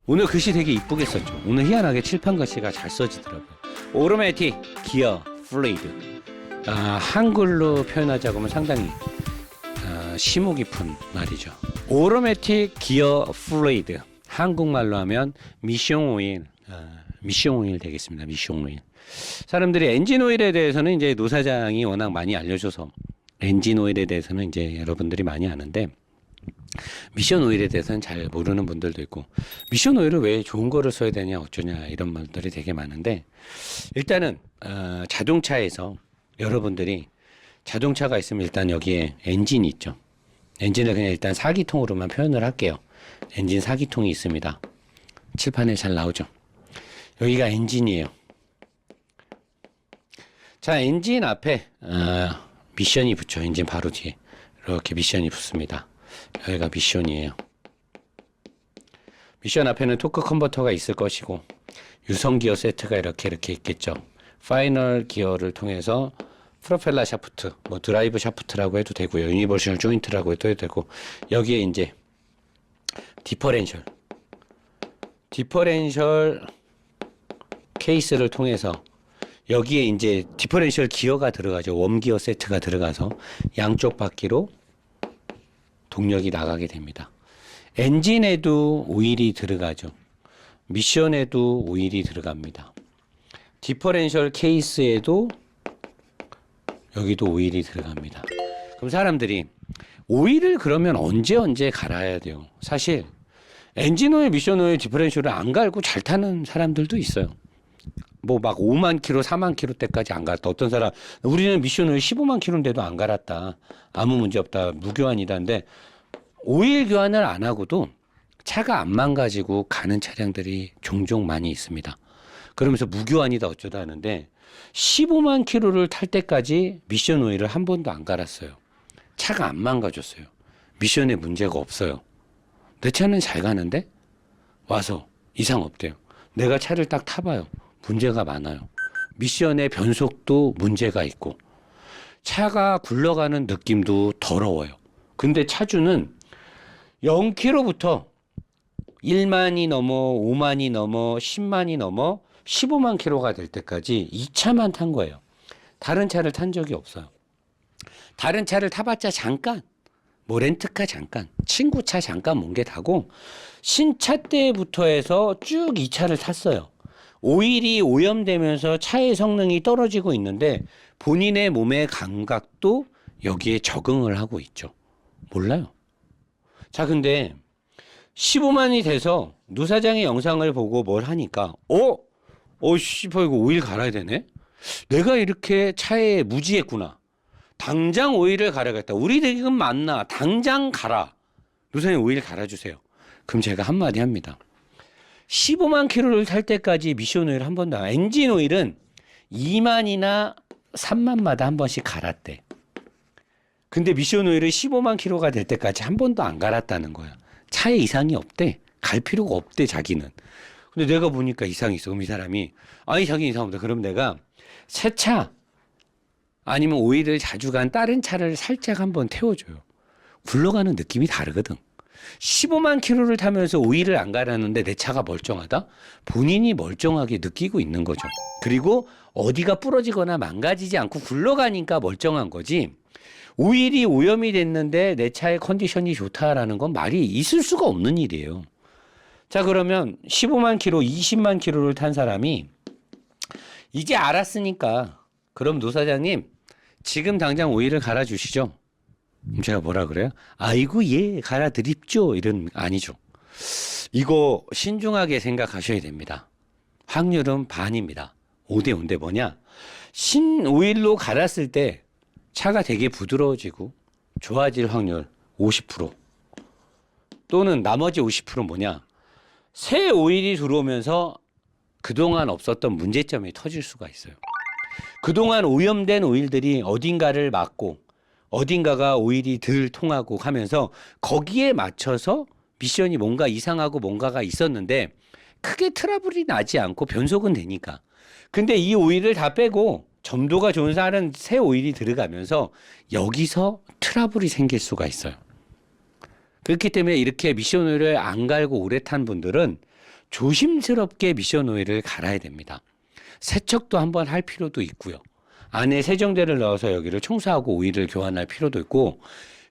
오늘 글씨 되게 이쁘게 썼죠. 오늘 희한하게 칠판 글씨가 잘 써지더라고요. 오토매틱 기어 플루이드. 한글로 표현하자고 하면 상당히 심오 깊은 말이죠. 오토매틱 기어 플루이드. 한국말로 하면 미션 오일. 미션 오일 되겠습니다. 미션 오일. 사람들이 엔진 오일에 대해서는 이제 노 사장이 워낙 많이 알려줘서 엔진 오일에 대해서는 이제 여러분들이 많이 아는데 미션 오일에 대해서는 잘 모르는 분들도 있고 미션 오일을 왜 좋은 거를 써야 되냐 어쩌냐 이런 말들이 되게 많은데 일단은 자동차에서 여러분들이 자동차가 있으면 일단 여기에 엔진이 있죠. 엔진을 그냥 일단 사기통으로만 표현을 할게요. 엔진 사기통이 있습니다. 칠판에 잘 나오죠. 여기가 엔진이에요. 자, 엔진 앞에 미션이 붙죠. 엔진 바로 뒤에 이렇게 미션이 붙습니다. 여기가 미션이에요. 미션 앞에는 토크 컨버터가 있을 것이고 유성 기어 세트가 이렇게 있겠죠. 파이널 기어를 통해서 프로펠러 샤프트, 뭐 드라이브 샤프트라고 해도 되고요. 유니버셜 조인트라고 해도 되고 여기에 이제 디퍼렌셜 케이스를 통해서 여기에 이제 디퍼렌셜 기어가 들어가죠. 웜기어 세트가 들어가서 양쪽 바퀴로 동력이 나가게 됩니다. 엔진에도 오일이 들어가죠. 미션에도 오일이 들어갑니다. 디퍼렌셜 케이스에도 여기도 오일이 들어갑니다. 그럼 사람들이 오일을 그러면 언제 갈아야 돼요? 사실 엔진 오일, 미션 오일, 디퍼렌셜을 안 갈고 잘 타는 사람들도 있어요. 뭐 막 5만 킬로, 4만 킬로 때까지 안 갈았다. 어떤 사람 우리는 미션 오일 15만 킬로인데도 안 갈았다. 아무 문제 없다. 무교환이다인데 오일 교환을 안 하고도 차가 안 망가지고 가는 차량들이 종종 많이 있습니다. 그러면서 무교환이다 어쩌다 하는데 15만 킬로를 탈 때까지 미션 오일을 한 번도 안 갈았어요. 차가 안 망가졌어요. 미션에 문제가 없어요. 내 차는 잘 가는데 와서 이상 없대요. 내가 차를 딱 타봐요. 문제가 많아요. 미션의 변속도 문제가 있고 차가 굴러가는 느낌도 더러워요. 근데 차주는 0km부터 1만이 넘어 5만이 넘어 10만이 넘어 15만 킬로가 될 때까지 이 차만 탄 거예요. 다른 차를 탄 적이 없어요. 다른 차를 타봤자 잠깐, 뭐 렌트카 잠깐, 친구 차 잠깐 몬 게 다고 신차 때부터 해서 쭉 이 차를 탔어요. 오일이 오염되면서 차의 성능이 떨어지고 있는데 본인의 몸의 감각도 여기에 적응을 하고 있죠. 몰라요. 자, 근데 15만이 돼서 노사장의 영상을 보고 뭘 하니까 씨발 이거 오일 갈아야 되네? 내가 이렇게 차에 무지했구나. 당장 오일을 갈아야겠다. 우리 지금 맞나? 당장 갈아. 노사장님 오일 갈아주세요. 그럼 제가 한마디 합니다. 15만 킬로를 탈 때까지 미션 오일 한 번도 안, 엔진 오일은 2만이나 3만마다 한 번씩 갈았대. 근데 미션 오일을 15만 킬로가 될 때까지 한 번도 안 갈았다는 거야. 차에 이상이 없대. 갈 필요가 없대, 자기는. 근데 내가 보니까 이상이 있어. 그럼 이 사람이, 아니, 자기 이상 없다. 그럼 내가 새 차, 아니면 오일을 자주 간 다른 차를 살짝 한번 태워줘요. 굴러가는 느낌이 다르거든. 15만 킬로를 타면서 오일을 안 갈았는데 내 차가 멀쩡하다? 본인이 멀쩡하게 느끼고 있는 거죠. 그리고 어디가 부러지거나 망가지지 않고 굴러가니까 멀쩡한 거지. 오일이 오염이 됐는데 내 차의 컨디션이 좋다라는 건 말이 있을 수가 없는 일이에요. 자, 그러면 15만 킬로, 20만 킬로를 탄 사람이 이제 알았으니까 그럼 노사장님 지금 당장 오일을 갈아주시죠. 제가 뭐라 그래요? 아이고 예 갈아드립죠. 이런 아니죠. 이거 신중하게 생각하셔야 됩니다. 확률은 반입니다. 5대 5인데 뭐냐? 신오일로 갈았을 때 차가 되게 부드러워지고 좋아질 확률 50% 또는 나머지 50%는 뭐냐? 새 오일이 들어오면서 그동안 없었던 문제점이 터질 수가 있어요. 그동안 오염된 오일들이 어딘가를 막고 어딘가가 오일이 덜 통하고 하면서 거기에 맞춰서 미션이 뭔가 이상하고 뭔가가 있었는데 크게 트러블이 나지 않고 변속은 되니까. 근데 이 오일을 다 빼고 점도가 좋은 다른 새 오일이 들어가면서 여기서 트러블이 생길 수가 있어요. 그렇기 때문에 이렇게 미션 오일을 안 갈고 오래 탄 분들은 조심스럽게 미션 오일을 갈아야 됩니다. 세척도 한번 할 필요도 있고요. 안에 세정제를 넣어서 여기를 청소하고 오일을 교환할 필요도 있고,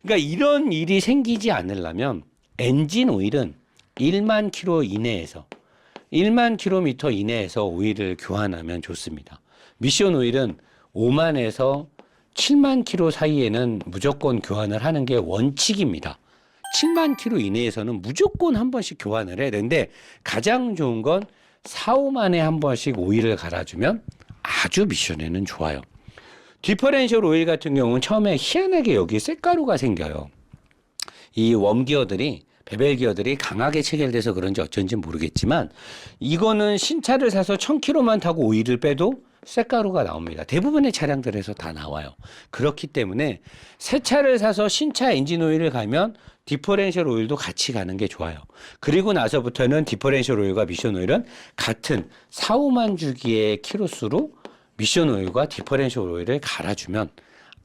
그러니까 이런 일이 생기지 않으려면 엔진 오일은 1만 킬로 이내에서 1만 킬로미터 이내에서 오일을 교환하면 좋습니다. 미션 오일은 5만에서 7만 킬로 사이에는 무조건 교환을 하는 게 원칙입니다. 7만 킬로 이내에서는 무조건 한 번씩 교환을 해야 되는데 가장 좋은 건 4, 5만에 한 번씩 오일을 갈아주면 아주 미션에는 좋아요. 디퍼렌셜 오일 같은 경우는 처음에 희한하게 여기 쇳가루가 생겨요. 이 웜기어들이 베벨 기어들이 강하게 체결돼서 그런지 어쩐지 모르겠지만 이거는 신차를 사서 1000km만 타고 오일을 빼도 쇳가루가 나옵니다. 대부분의 차량들에서 다 나와요. 그렇기 때문에 새 차를 사서 신차 엔진 오일을 가면 디퍼렌셜 오일도 같이 가는 게 좋아요. 그리고 나서부터는 디퍼렌셜 오일과 미션 오일은 같은 4, 5만 주기의 키로수로 미션 오일과 디퍼렌셜 오일을 갈아주면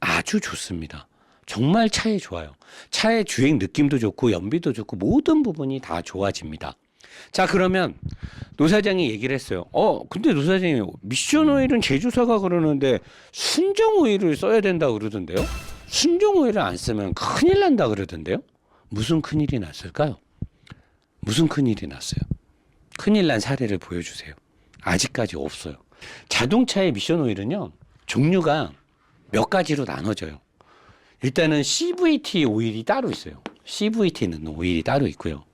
아주 좋습니다. 정말 차에 좋아요. 차의 주행 느낌도 좋고 연비도 좋고 모든 부분이 다 좋아집니다. 자, 그러면 노 사장이 얘기를 했어요. 근데 노 사장님 미션 오일은 제조사가 그러는데 순정 오일을 써야 된다 그러던데요? 순정 오일을 안 쓰면 큰일 난다 그러던데요? 무슨 큰일이 났을까요? 무슨 큰일이 났어요? 큰일 난 사례를 보여주세요. 아직까지 없어요. 자동차의 미션 오일은요, 종류가 몇 가지로 나눠져요. 일단은 CVT 오일이 따로 있어요. CVT 넣는 오일이 따로 있고요.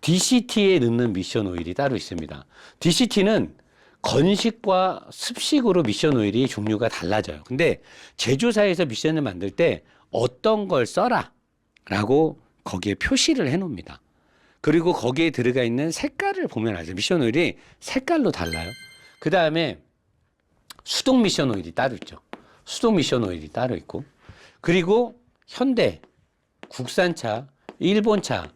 DCT에 넣는 미션 오일이 따로 있습니다. DCT는 건식과 습식으로 미션 오일이 종류가 달라져요. 근데 제조사에서 미션을 만들 때 어떤 걸 써라 라고 거기에 표시를 해 놓습니다. 그리고 거기에 들어가 있는 색깔을 보면 알죠. 미션 오일이 색깔로 달라요. 그 다음에 수동 미션 오일이 따로 있죠. 수동 미션 오일이 따로 있고, 그리고 현대, 국산차, 일본차,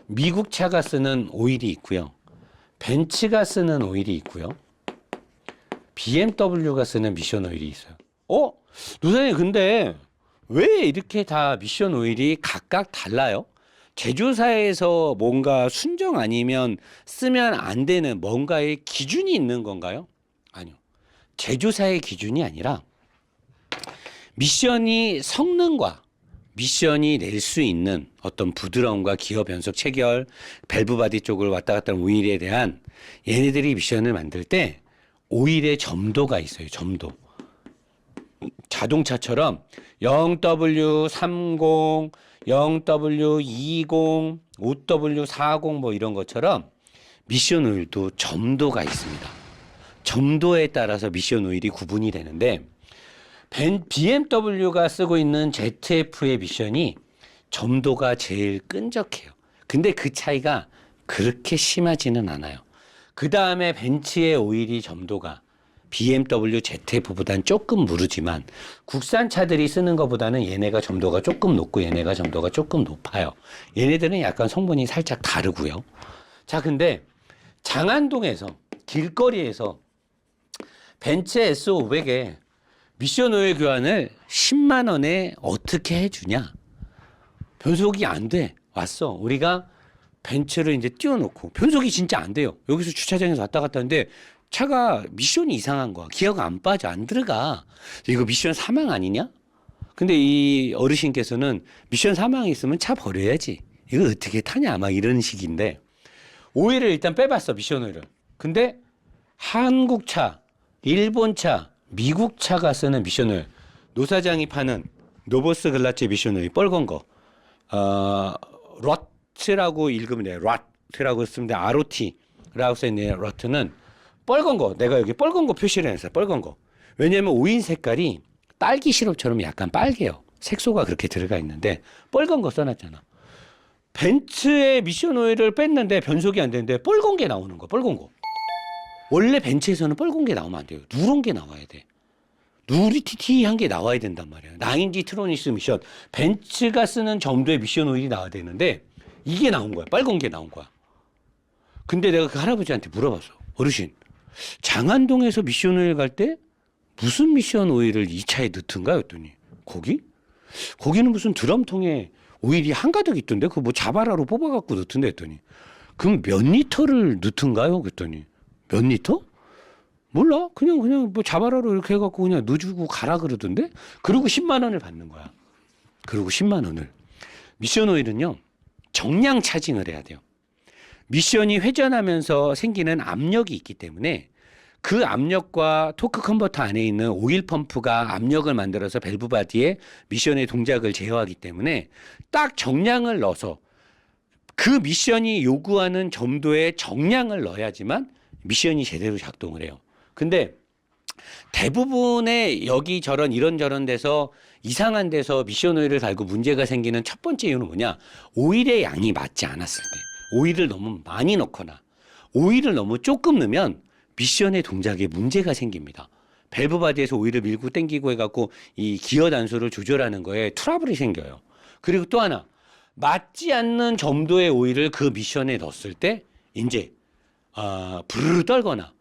미국 차가 쓰는 오일이 있고요. 벤츠가 쓰는 오일이 있고요. BMW가 쓰는 미션 오일이 있어요. 노사님 근데 왜 이렇게 다 미션 오일이 각각 달라요? 제조사에서 뭔가 순정 아니면 쓰면 안 되는 뭔가의 기준이 있는 건가요? 아니요. 제조사의 기준이 아니라 미션이 성능과 미션이 낼 수 있는 어떤 부드러움과 기어 변속 체결, 밸브 바디 쪽을 왔다 갔다 하는 오일에 대한 얘네들이 미션을 만들 때 오일의 점도가 있어요. 점도. 자동차처럼 0W30, 0W20, 5W40 뭐 이런 것처럼 미션 오일도 점도가 있습니다. 점도에 따라서 미션 오일이 구분이 되는데 BMW가 쓰고 있는 ZF의 미션이 점도가 제일 끈적해요. 근데 그 차이가 그렇게 심하지는 않아요. 그 다음에 벤츠의 오일이 점도가 BMW ZF보다는 조금 무르지만 국산 차들이 쓰는 것보다는 얘네가 점도가 조금 높고 얘네가 점도가 조금 높아요. 얘네들은 약간 성분이 살짝 다르고요. 자, 근데 장안동에서 길거리에서 벤츠 S500에 미션 오일 교환을 10만 원에 어떻게 해주냐? 변속이 안 돼. 왔어. 우리가 벤츠를 이제 띄워놓고 변속이 진짜 안 돼요. 여기서 주차장에서 왔다 갔다 하는데 차가 미션이 이상한 거야. 기어가 안 빠져, 안 들어가. 이거 미션 사망 아니냐? 근데 이 어르신께서는 미션 사망이 있으면 차 버려야지. 이거 어떻게 타냐? 막 이런 식인데 오일을 일단 빼봤어, 미션 오일을. 근데 한국 차, 일본 차, 미국 차가 쓰는 미션 오일, 노 사장이 파는 노보스 글라체 미션 오일 빨간 거, 러트라고 읽으면 돼요. 러트라고 쓰면 돼. ROT라고 써있는 러트는 빨간 거, 내가 여기 빨간 거 표시를 해놨어요. 빨간 거. 왜냐면 오일 색깔이 딸기 시럽처럼 약간 빨개요. 색소가 그렇게 들어가 있는데 빨간 거 써놨잖아. 벤츠의 미션 오일을 뺐는데 변속이 안 되는데 빨간 게 나오는 거, 빨간 거. 원래 벤츠에서는 빨간 게 나오면 안 돼요. 누런 게 나와야 돼. 누리티티한 게 나와야 된단 말이에요. 9D 트로니스 미션. 벤츠가 쓰는 점도의 미션 오일이 나와야 되는데 이게 나온 거야. 빨간 게 나온 거야. 근데 내가 그 할아버지한테 물어봤어. 어르신, 장안동에서 미션 오일 갈 때 무슨 미션 오일을 이 차에 넣던가 했더니 거기는 무슨 드럼통에 오일이 한가득 있던데 그거 뭐 자바라로 뽑아갖고 넣던데 했더니 그럼 몇 리터를 넣던가요? 그랬더니 몇 리터? 몰라. 그냥 뭐 자바라로 이렇게 해갖고 그냥 넣어주고 가라 그러던데. 그리고 10만 원을 받는 거야. 그리고 10만 원을. 미션 오일은요, 정량 차징을 해야 돼요. 미션이 회전하면서 생기는 압력이 있기 때문에 그 압력과 토크 컨버터 안에 있는 오일 펌프가 압력을 만들어서 밸브 바디에 미션의 동작을 제어하기 때문에 딱 정량을 넣어서 그 미션이 요구하는 점도의 정량을 넣어야지만 미션이 제대로 작동을 해요. 근데 대부분의 여기저런 이런저런 데서 이상한 데서 미션 오일을 달고 문제가 생기는 첫 번째 이유는 뭐냐? 오일의 양이 맞지 않았을 때. 오일을 너무 많이 넣거나 오일을 너무 조금 넣으면 미션의 동작에 문제가 생깁니다. 밸브 바디에서 오일을 밀고 당기고 해갖고 이 기어 단수를 조절하는 거에 트러블이 생겨요. 그리고 또 하나, 맞지 않는 점도의 오일을 그 미션에 넣었을 때 이제 부르르 떨거나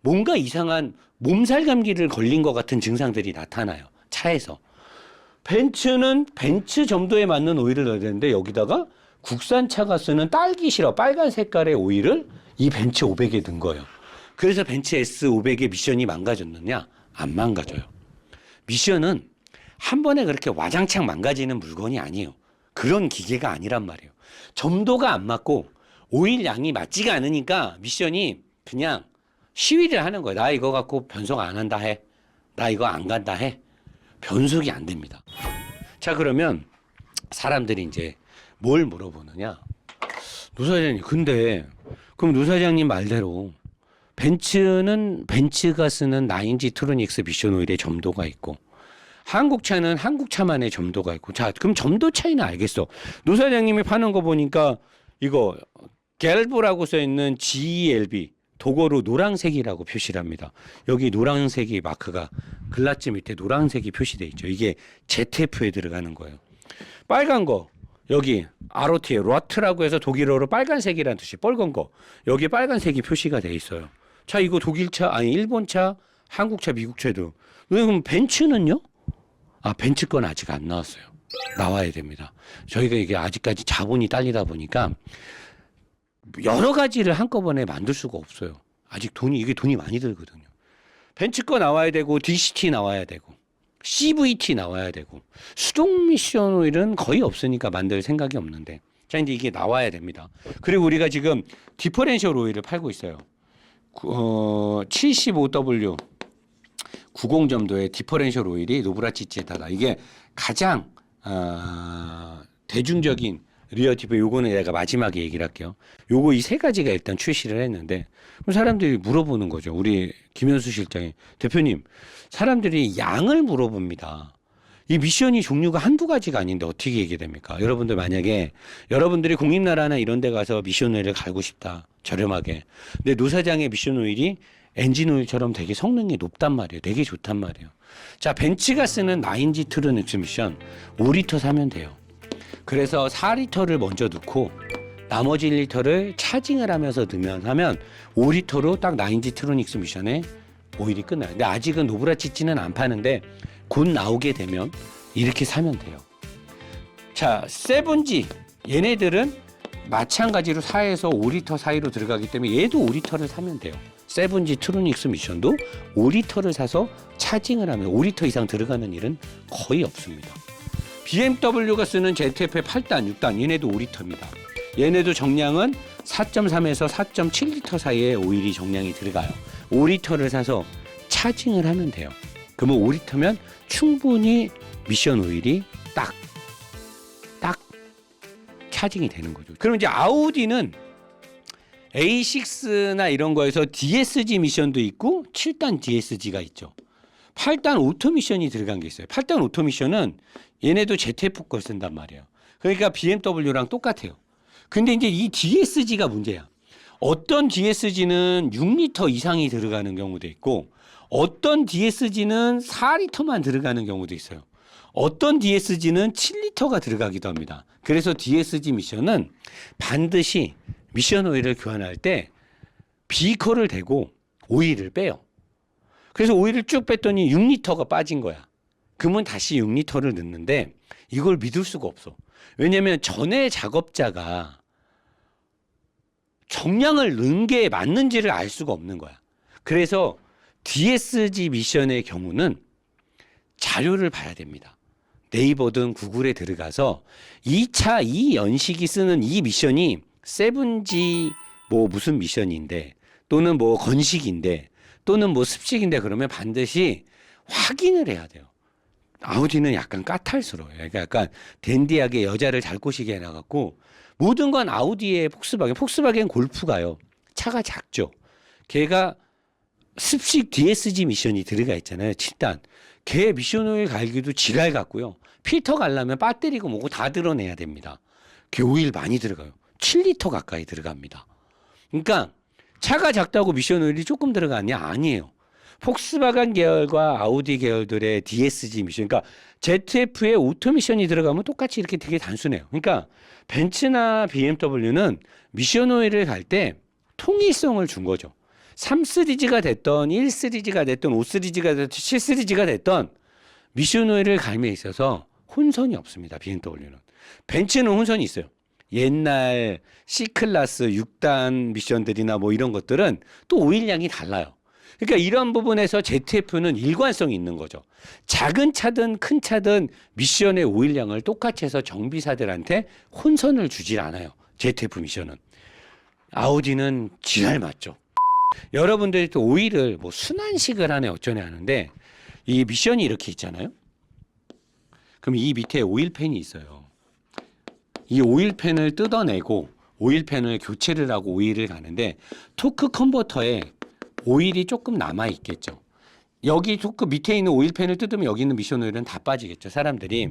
뭔가 이상한 몸살 감기를 걸린 것 같은 증상들이 나타나요. 차에서. 벤츠는 벤츠 점도에 맞는 오일을 넣어야 되는데 여기다가 국산차가 쓰는 딸기 시럽 빨간 색깔의 오일을 이 벤츠 500에 넣은 거예요. 그래서 벤츠 S500의 미션이 망가졌느냐? 안 망가져요. 미션은 한 번에 그렇게 와장창 망가지는 물건이 아니에요. 그런 기계가 아니란 말이에요. 점도가 안 맞고 오일 양이 맞지가 않으니까 미션이 그냥 시위를 하는 거예요. 나 이거 갖고 변속 안 한다 해. 나 이거 안 간다 해. 변속이 안 됩니다. 자, 그러면 사람들이 이제 뭘 물어보느냐? 노 사장님, 근데 그럼 노 사장님 말대로 벤츠는 벤츠가 쓰는 9G 트로닉스 미션 오일의 점도가 있고 한국차는 한국차만의 점도가 있고, 자, 그럼 점도 차이는 알겠어. 노 사장님이 파는 거 보니까 이거 갤브라고 써 있는 GELB 도어로 노란색이라고 표시를 합니다. 여기 노란색이 마크가 글라즈 밑에 노란색이 표시되어 있죠. 이게 ZF에 들어가는 거예요. 빨간 거 여기 ROT에 로트라고 해서 독일어로 빨간색이라는 뜻이 빨간 거. 여기 빨간색이 표시가 돼 있어요. 자, 이거 독일차 아니 일본차, 한국차, 미국차도. 그럼 벤츠는요? 벤츠 건 아직 안 나왔어요. 나와야 됩니다. 저희가 이게 아직까지 자본이 딸리다 보니까 여러 가지를 한꺼번에 만들 수가 없어요. 아직 이게 돈이 많이 들거든요. 벤츠 거 나와야 되고, DCT 나와야 되고, CVT 나와야 되고, 수동 미션 오일은 거의 없으니까 만들 생각이 없는데. 자, 이제 이게 나와야 됩니다. 그리고 우리가 지금 디퍼렌셜 오일을 팔고 있어요. 75W 90점도의 디퍼렌셜 오일이 노브라치치에다가 이게 가장 대중적인 리어 디퍼, 요거는 내가 마지막에 얘기를 할게요. 요거 이 세 가지가 일단 출시를 했는데 그럼 사람들이 물어보는 거죠. 우리 김현수 실장이, 대표님, 사람들이 양을 물어봅니다. 이 미션이 종류가 한두 가지가 아닌데 어떻게 얘기됩니까? 여러분들 만약에 여러분들이 공립나라나 이런 데 가서 미션 오일을 갈고 싶다. 저렴하게. 근데 노 사장의 미션 오일이 엔진 오일처럼 되게 성능이 높단 말이에요. 되게 좋단 말이에요. 자, 벤츠가 쓰는 9G 트루닉스 미션 5리터 사면 돼요. 그래서 4리터를 먼저 넣고 나머지 1리터를 차징을 하면서 넣으면 하면 5리터로 딱 9G 트루닉스 미션에 오일이 끝나요. 근데 아직은 노브라치치는 안 파는데 곧 나오게 되면 이렇게 사면 돼요. 자, 7G 얘네들은 마찬가지로 4에서 5리터 사이로 들어가기 때문에 얘도 5리터를 사면 돼요. 7G 트루닉스 미션도 5리터를 사서 차징을 하면 5리터 이상 들어가는 일은 거의 없습니다. BMW가 쓰는 ZF-의 8단, 6단 얘네도 5리터입니다. 얘네도 정량은 4.3에서 4.7리터 사이에 오일이 정량이 들어가요. 5리터를 사서 차징을 하면 돼요. 그러면 5리터면 충분히 미션 오일이 딱 차징이 되는 거죠. 그럼 이제 아우디는 A6나 이런 거에서 DSG 미션도 있고 7단 DSG가 있죠. 8단 오토 미션이 들어간 게 있어요. 8단 오토 미션은 얘네도 ZF 걸 쓴단 말이에요. 그러니까 BMW랑 똑같아요. 근데 이제 이 DSG가 문제야. 어떤 DSG는 6리터 이상이 들어가는 경우도 있고 어떤 DSG는 4리터만 들어가는 경우도 있어요. 어떤 DSG는 7리터가 들어가기도 합니다. 그래서 DSG 미션은 반드시 미션 오일을 교환할 때 비커를 대고 오일을 빼요. 그래서 오일을 쭉 뺐더니 6리터가 빠진 거야. 그러면 다시 6리터를 넣는데 이걸 믿을 수가 없어. 왜냐하면 전에 작업자가 정량을 넣은 게 맞는지를 알 수가 없는 거야. 그래서 DSG 미션의 경우는 자료를 봐야 됩니다. 네이버든 구글에 들어가서 이 연식이 쓰는 이 미션이 7G 뭐 무슨 미션인데 또는 뭐 건식인데 또는 뭐 습식인데 그러면 반드시 확인을 해야 돼요. 아우디는 약간 까탈스러워요. 그러니까 약간 댄디하게 여자를 잘 꼬시게 해놔갖고 모든 건 아우디의 폭스바겐 골프가요. 차가 작죠. 걔가 습식 DSG 미션이 들어가 있잖아요. 7단. 걔 미션 오일 갈기도 지랄 같고요. 필터 갈려면 배터리고 뭐고 다 드러내야 됩니다. 걔 오일 많이 들어가요. 7리터 가까이 들어갑니다. 그러니까 차가 작다고 미션 오일이 조금 들어가냐? 아니에요. 폭스바겐 계열과 아우디 계열들의 DSG 미션, 그러니까 ZF의 오토 미션이 들어가면 똑같이 이렇게 되게 단순해요. 그러니까 벤츠나 BMW는 미션 오일을 갈 때 통일성을 준 거죠. 3 시리즈가 됐던 1 시리즈가 됐던 5 시리즈가 됐던 7 시리즈가 됐던 미션 오일을 갈에 있어서 혼선이 없습니다. BMW는. 벤츠는 혼선이 있어요. 옛날 C클래스 6단 미션들이나 뭐 이런 것들은 또 오일량이 달라요. 그러니까 이런 부분에서 ZF는 일관성이 있는 거죠. 작은 차든 큰 차든 미션의 오일량을 똑같이 해서 정비사들한테 혼선을 주질 않아요. ZF 미션은. 아우디는 지랄 맞죠. 여러분들이 또 오일을 뭐 순환식을 하네 어쩌네 하는데 이 미션이 이렇게 있잖아요. 그럼 이 밑에 오일팬이 있어요. 이 오일팬을 뜯어내고 오일팬을 교체를 하고 오일을 가는데 토크 컨버터에 오일이 조금 남아 있겠죠. 여기 토크 밑에 있는 오일팬을 뜯으면 여기 있는 미션 오일은 다 빠지겠죠. 사람들이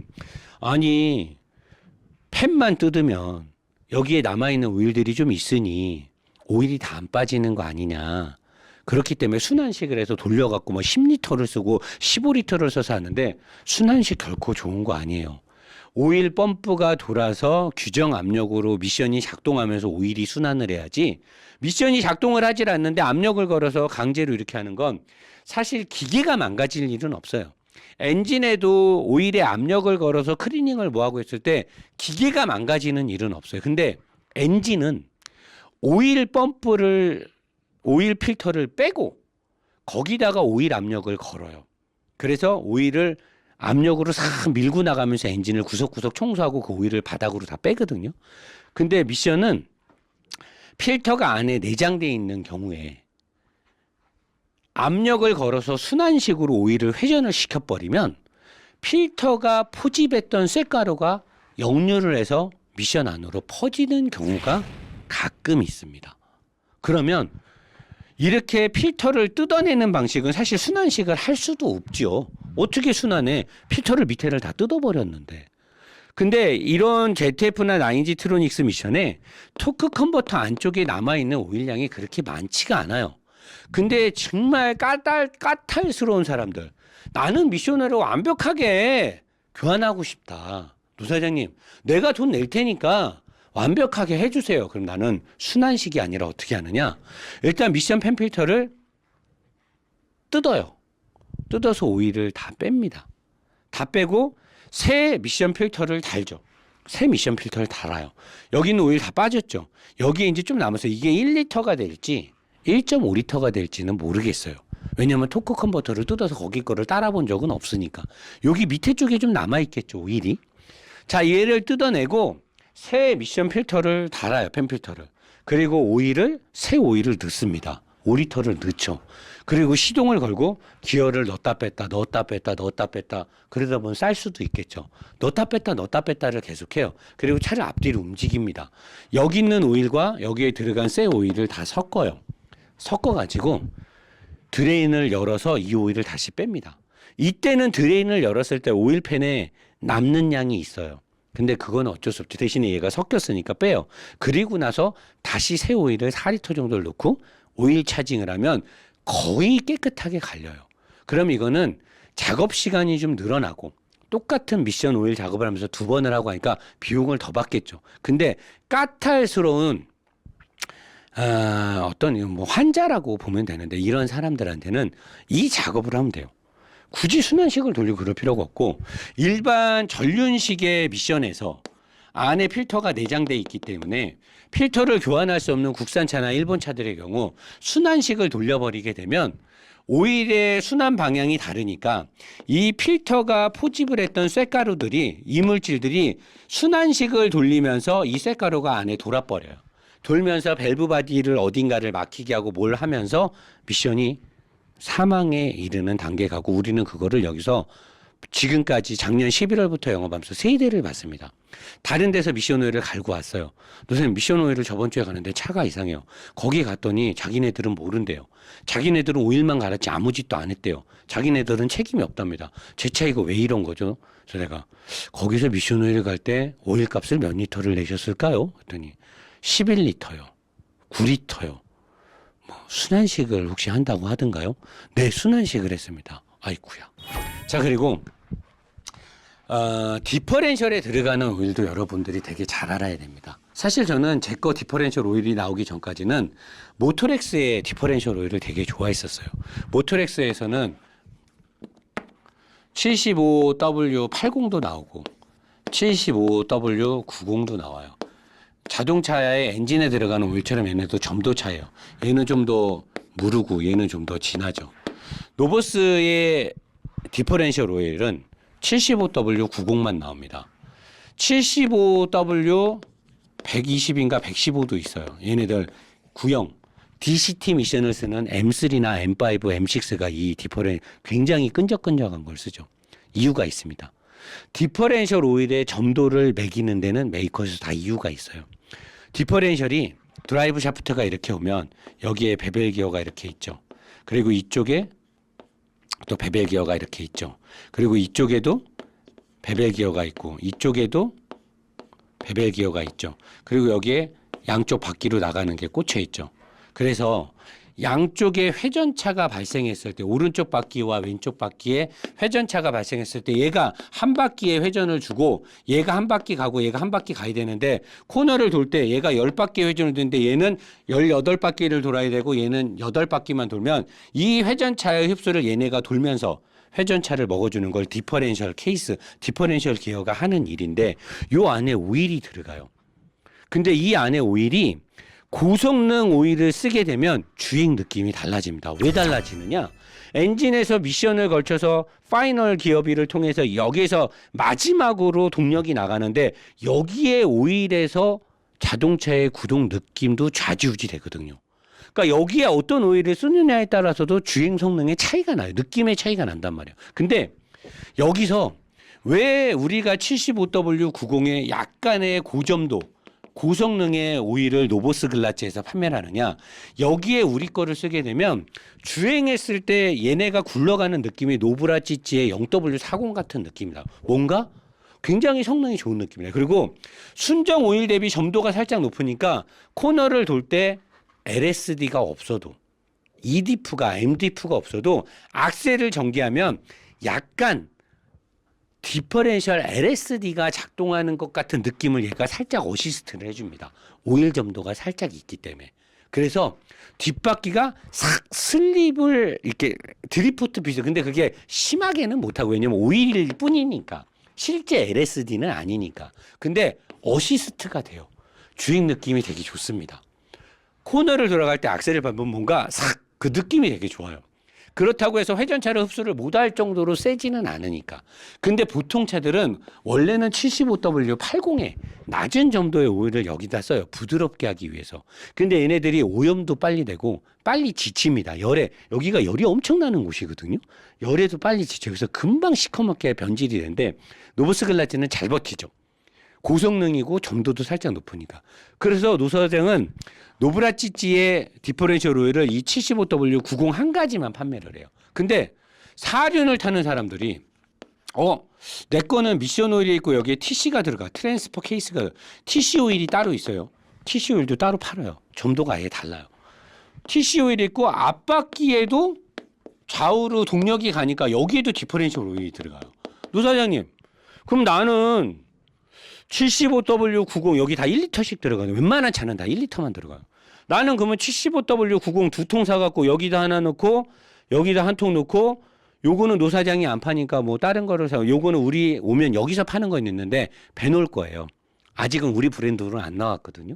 아니 팬만 뜯으면 여기에 남아 있는 오일들이 좀 있으니 오일이 다 안 빠지는 거 아니냐. 그렇기 때문에 순환식을 해서 돌려갖고 뭐 10리터를 쓰고 15리터를 써서 하는데 순환식 결코 좋은 거 아니에요. 오일 펌프가 돌아서 규정 압력으로 미션이 작동하면서 오일이 순환을 해야지 미션이 작동을 하질 않는데 압력을 걸어서 강제로 이렇게 하는 건 사실 기계가 망가질 일은 없어요. 엔진에도 오일에 압력을 걸어서 클리닝을 뭐하고 했을 때 기계가 망가지는 일은 없어요. 근데 엔진은 오일 펌프를 오일 필터를 빼고 거기다가 오일 압력을 걸어요. 그래서 오일을 압력으로 싹 밀고 나가면서 엔진을 구석구석 청소하고 그 오일을 바닥으로 다 빼거든요. 근데 미션은 필터가 안에 내장되어 있는 경우에 압력을 걸어서 순환식으로 오일을 회전을 시켜버리면 필터가 포집했던 쇳가루가 역류를 해서 미션 안으로 퍼지는 경우가 가끔 있습니다. 그러면 이렇게 필터를 뜯어내는 방식은 사실 순환식을 할 수도 없죠. 어떻게 순환해? 필터를 밑에를 다 뜯어버렸는데. 근데 이런 ZF나 9G 트로닉스 미션에 토크 컨버터 안쪽에 남아있는 오일량이 그렇게 많지가 않아요. 근데 정말 까탈스러운 사람들. 나는 미션을 완벽하게 교환하고 싶다. 노사장님, 내가 돈 낼 테니까 완벽하게 해주세요. 그럼 나는 순환식이 아니라 어떻게 하느냐? 일단 미션 팬 필터를 뜯어요. 뜯어서 오일을 다 뺍니다. 다 빼고 새 미션 필터를 달죠. 새 미션 필터를 달아요. 여기 있는 오일 다 빠졌죠. 여기에 이제 좀 남아서 이게 1리터가 될지 1.5리터가 될지는 모르겠어요. 왜냐하면 토크 컨버터를 뜯어서 거기 거를 따라본 적은 없으니까. 여기 밑에 쪽에 좀 남아있겠죠, 오일이. 자, 얘를 뜯어내고 새 미션 필터를 달아요, 팬 필터를. 그리고 새 오일을 넣습니다. 5리터를 넣죠. 그리고 시동을 걸고 기어를 넣었다 뺐다 그러다 보면 쌀 수도 있겠죠. 넣었다 뺐다를 계속해요. 그리고 차를 앞뒤로 움직입니다. 여기 있는 오일과 여기에 들어간 새 오일을 다 섞어요. 섞어가지고 드레인을 열어서 이 오일을 다시 뺍니다. 이때는 드레인을 열었을 때 오일팬에 남는 양이 있어요. 근데 그건 어쩔 수 없죠. 대신에 얘가 섞였으니까 빼요. 그리고 나서 다시 새 오일을 4리터 정도를 넣고 오일 차징을 하면 거의 깨끗하게 갈려요. 그럼 이거는 작업 시간이 좀 늘어나고 똑같은 미션 오일 작업을 하면서 2번을 하고 하니까 비용을 더 받겠죠. 근데 까탈스러운 어떤 뭐 환자라고 보면 되는데 이런 사람들한테는 이 작업을 하면 돼요. 굳이 순환식을 돌리고 그럴 필요가 없고 일반 전륜식의 미션에서 안에 필터가 내장돼 있기 때문에 필터를 교환할 수 없는 국산차나 일본차들의 경우 순환식을 돌려버리게 되면 오일의 순환 방향이 다르니까 이 필터가 포집을 했던 쇳가루들이 이물질들이 순환식을 돌리면서 이 쇳가루가 안에 돌아버려요. 돌면서 밸브 바디를 어딘가를 막히게 하고 뭘 하면서 미션이 사망에 이르는 단계 가고 우리는 그거를 여기서 지금까지 작년 11월부터 영업하면서 3대를 봤습니다. 다른 데서 미션 오일을 갈고 왔어요. 선생님 미션 오일을 저번 주에 가는데 차가 이상해요. 거기 갔더니 자기네들은 모른대요. 자기네들은 오일만 갈았지 아무 짓도 안 했대요. 자기네들은 책임이 없답니다. 제 차 이거 왜 이런 거죠? 그래서 내가 거기서 미션 오일을 갈 때 오일 값을 몇 리터를 내셨을까요? 그랬더니 11리터요. 9리터요. 뭐 순환식을 혹시 한다고 하던가요? 네, 순환식을 했습니다. 아이쿠야. 자, 그리고 디퍼렌셜에 들어가는 오일도 여러분들이 되게 잘 알아야 됩니다. 사실 저는 제 거 디퍼렌셜 오일이 나오기 전까지는 모토렉스의 디퍼렌셜 오일을 되게 좋아했었어요. 모토렉스에서는 75W80도 나오고 75W90도 나와요. 자동차의 엔진에 들어가는 오일처럼 얘네도 점도 차예요. 얘는 좀 더 무르고 얘는 좀 더 진하죠. 노보스의 디퍼렌셜 오일은 75W90만 나옵니다. 75W 120인가 115도 있어요. 얘네들 구형 DCT 미션을 쓰는 M3나 M5, M6가 이 디퍼렌 굉장히 끈적끈적한 걸 쓰죠. 이유가 있습니다. 디퍼렌셜 오일의 점도를 매기는 데는 메이커에서 다 이유가 있어요. 디퍼렌셜이 드라이브 샤프트가 이렇게 오면 여기에 베벨 기어가 이렇게 있죠. 그리고 이쪽에 또 베벨 기어가 이렇게 있죠. 그리고 이쪽에도 베벨 기어가 있고 이쪽에도 베벨 기어가 있죠. 그리고 여기에 양쪽 바퀴로 나가는 게 꽂혀 있죠. 그래서 양쪽에 회전차가 발생했을 때 오른쪽 바퀴와 왼쪽 바퀴에 회전차가 발생했을 때 얘가 한 바퀴에 회전을 주고 얘가 한 바퀴 가고 얘가 한 바퀴 가야 되는데 코너를 돌 때 얘가 10바퀴 회전을 도는데 얘는 18바퀴를 돌아야 되고 얘는 8바퀴만 돌면 이 회전차의 흡수를 얘네가 돌면서 회전차를 먹어주는 걸 디퍼렌셜 케이스, 디퍼렌셜 기어가 하는 일인데 요 안에 오일이 들어가요. 근데 이 안에 오일이 고성능 오일을 쓰게 되면 주행 느낌이 달라집니다. 왜 달라지느냐? 엔진에서 미션을 걸쳐서 파이널 기어비를 통해서 여기에서 마지막으로 동력이 나가는데 여기에 오일에서 자동차의 구동 느낌도 좌지우지 되거든요. 그러니까 여기에 어떤 오일을 쓰느냐에 따라서도 주행 성능의 차이가 나요. 느낌의 차이가 난단 말이에요. 근데 여기서 왜 우리가 75W90의 약간의 고점도 고성능의 오일을 노보스 글라츠에서 판매를 하느냐? 여기에 우리 거를 쓰게 되면 주행했을 때 얘네가 굴러가는 느낌이 노브라찌찌의 0W40 같은 느낌이다. 뭔가 굉장히 성능이 좋은 느낌이다. 그리고 순정 오일 대비 점도가 살짝 높으니까 코너를 돌 때 LSD가 없어도 EDF가 MDF가 없어도 악셀을 전개하면 약간 디퍼렌셜 LSD가 작동하는 것 같은 느낌을 얘가 살짝 어시스트를 해줍니다. 오일 점도가 살짝 있기 때문에. 그래서 뒷바퀴가 싹 슬립을 이렇게 드리프트 비슷. 근데 그게 심하게는 못하고 왜냐면 오일일 뿐이니까. 실제 LSD는 아니니까. 근데 어시스트가 돼요. 주행 느낌이 되게 좋습니다. 코너를 돌아갈 때 악셀을 밟으면 뭔가 싹 그 느낌이 되게 좋아요. 그렇다고 해서 회전차를 흡수를 못할 정도로 세지는 않으니까. 근데 보통 차들은 원래는 75W80에 낮은 점도의 오일을 여기다 써요. 부드럽게 하기 위해서. 근데 얘네들이 오염도 빨리 되고 빨리 지칩니다. 열에. 여기가 열이 엄청 나는 곳이거든요. 열에도 빨리 지쳐요. 그래서 금방 시커멓게 변질이 되는데 노보스 글라츠는 잘 버티죠. 고성능이고 점도도 살짝 높으니까. 그래서 노 사장은 노브라찌찌의 디퍼렌셜 오일을 이 75W90 한 가지만 판매를 해요. 근데 사륜을 타는 사람들이 내 거는 미션 오일이 있고 여기에 TC가 들어가. 트랜스퍼 케이스가 TC 오일이 따로 있어요. TC 오일도 따로 팔아요. 점도가 아예 달라요. TC 오일이 있고 앞바퀴에도 좌우로 동력이 가니까 여기에도 디퍼렌셜 오일이 들어가요. 노 사장님, 그럼 나는 75W90 여기 다 1리터씩 들어가요. 웬만한 차는 다 1리터만 들어가요. 나는 그러면 75W90 두 통 사갖고 여기다 하나 넣고 여기다 한 통 넣고 요거는 노 사장이 안 파니까 뭐 다른 거를 사. 요거는 우리 오면 여기서 파는 건 있는데 배놓을 거예요. 아직은 우리 브랜드로는 안 나왔거든요.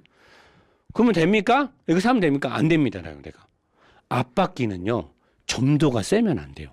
그러면 됩니까? 이거 사면 됩니까? 안 됩니다. 내가. 앞바퀴는요. 점도가 세면 안 돼요.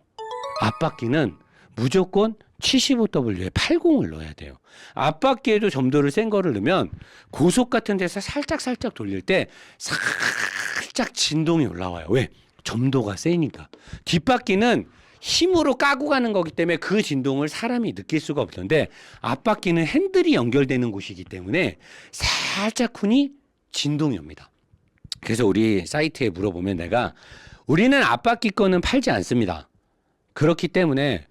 앞바퀴는 무조건 75W에 80을 넣어야 돼요. 앞바퀴에도 점도를 센 거를 넣으면 고속 같은 데서 살짝 돌릴 때 살짝 진동이 올라와요. 왜? 점도가 세니까. 뒷바퀴는 힘으로 까고 가는 거기 때문에 그 진동을 사람이 느낄 수가 없는데 앞바퀴는 핸들이 연결되는 곳이기 때문에 살짝 훈이 진동이 옵니다. 그래서 우리 사이트에 물어보면 내가 우리는 앞바퀴 거는 팔지 않습니다. 그렇기 때문에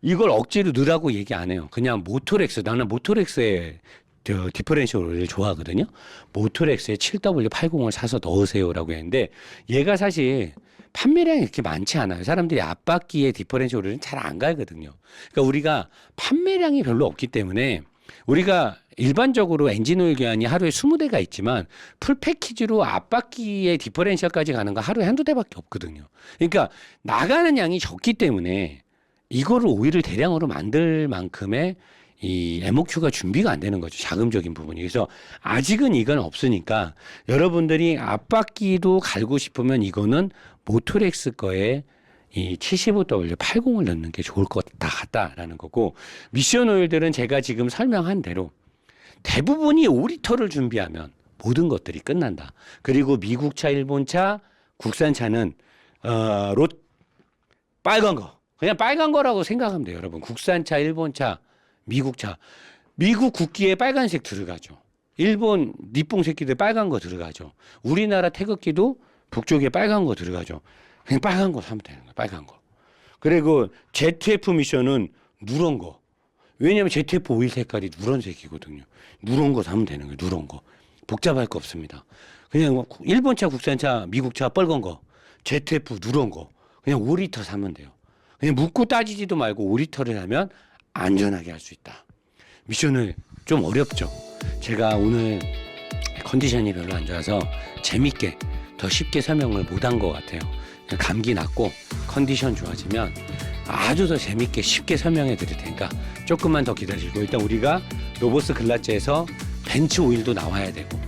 이걸 억지로 넣으라고 얘기 안 해요. 그냥 모토렉스, 나는 모토렉스의 디퍼렌셜을 좋아하거든요. 모토렉스의 7W80을 사서 넣으세요라고 했는데 얘가 사실 판매량이 그렇게 많지 않아요. 사람들이 앞바퀴의 디퍼렌셜은 잘 안 가거든요. 그러니까 우리가 판매량이 별로 없기 때문에 우리가 일반적으로 엔진오일 교환이 하루에 20대가 있지만 풀 패키지로 앞바퀴의 디퍼렌셜까지 가는 거 하루에 한두 대밖에 없거든요. 그러니까 나가는 양이 적기 때문에 이거를 오일을 대량으로 만들 만큼의 이 MOQ가 준비가 안 되는 거죠. 자금적인 부분이. 그래서 아직은 이건 없으니까 여러분들이 앞바퀴도 갈고 싶으면 이거는 모토렉스 거에 이 75W80을 넣는 게 좋을 것 같다라는 거고, 미션 오일들은 제가 지금 설명한 대로 대부분이 5리터를 준비하면 모든 것들이 끝난다. 그리고 미국 차, 일본 차, 국산 차는 빨간 거. 그냥 빨간 거라고 생각하면 돼요, 여러분. 국산 차, 일본 차, 미국 차. 미국 국기에 빨간색 들어가죠. 일본 니뽕 새끼들 빨간 거 들어가죠. 우리나라 태극기도 북쪽에 빨간 거 들어가죠. 그냥 빨간 거 사면 되는 거예요, 빨간 거. 그리고 ZF 미션은 누런 거. 왜냐면 ZF 오일 색깔이 누런색이거든요. 누런 거 사면 되는 거예요, 누런 거. 복잡할 거 없습니다. 그냥 일본 차, 국산 차, 미국 차 빨간 거, ZF 누런 거. 그냥 5리터 사면 돼요. 그냥 묻고 따지지도 말고 5리터를 사면 안전하게 할 수 있다. 미션을 좀 어렵죠. 제가 오늘 컨디션이 별로 안 좋아서 재밌게 더 쉽게 설명을 못한 것 같아요. 감기 낫고 컨디션 좋아지면 아주 더 재밌게 쉽게 설명해 드릴 테니까 조금만 더 기다리시고, 일단 우리가 로보스 글라츠에서 벤츠 오일도 나와야 되고,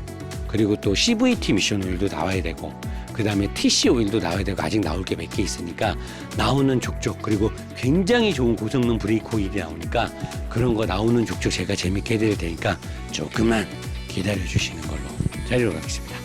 그리고 또 CVT 미션 오일도 나와야 되고, 그 다음에 TC 오일도 나와야 되고, 아직 나올 게 몇 개 있으니까 나오는 족족, 그리고 굉장히 좋은 고성능 브레이크 오일이 나오니까 그런 거 나오는 족족 제가 재밌게 해드릴 테니까 조금만 기다려 주시는 걸로 자리로 가겠습니다.